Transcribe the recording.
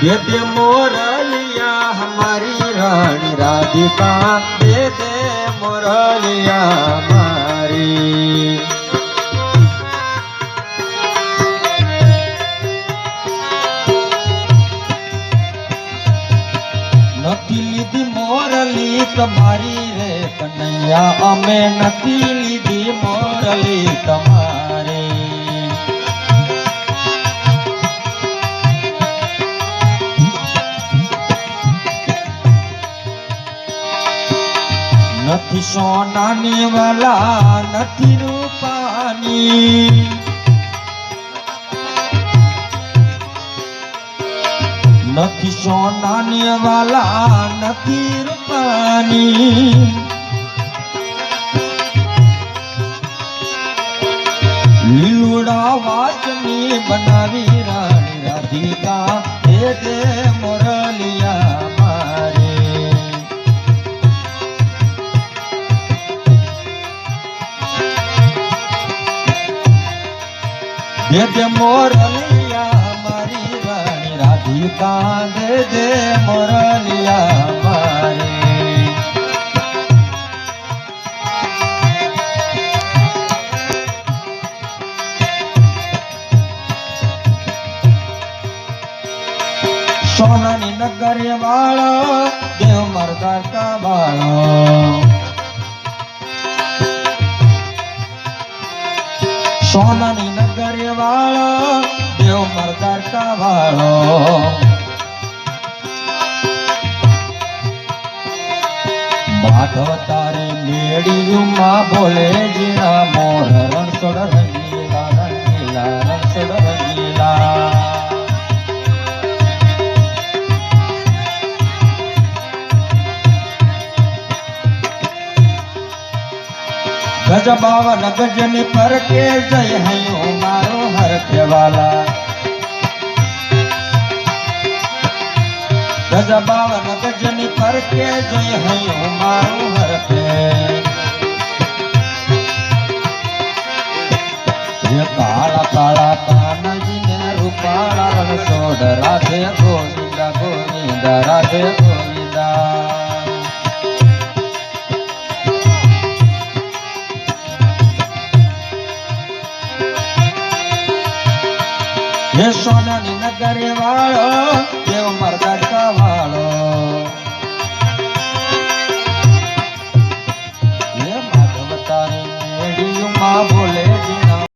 दे मोरलिया हमारी रानी राधिका, दे मोरलिया हमारी। नथी लीधी मोरली तमारी रे कन्हैया, अमे नथी लीधी मोरली तमारी। नथी सोनानी वाला नथी रूपानी, नथी सोनानी वाला नथी रूपानी। लीलुड़ा वाचनी बनावी रानी राधिका, दे मोरलिया मारे। दे मोरलिया हमारी रानी राधिका, दे मोरलिया हमारी। सोनानी नगर वालो देव मर्दार का बालो, सोनानी नगर वालो देव मर्दार का वालो। माधव तारे मेड़ी जुमा बोले जीना, मोर रणसोड़ रंगीला रंगीला रणसोड़ रंगीला। गज बावन गजनी पर के जय हयो मारो हर के वाला। गज बावन गजनी पर के जय हयो मारो हर के। ये काला काला कान जिने रूपाला रणसोड़, राधे गोविंदा गोविंदा राधे गोविंदा। ये सोनानी नगर वालो देव मर्दार का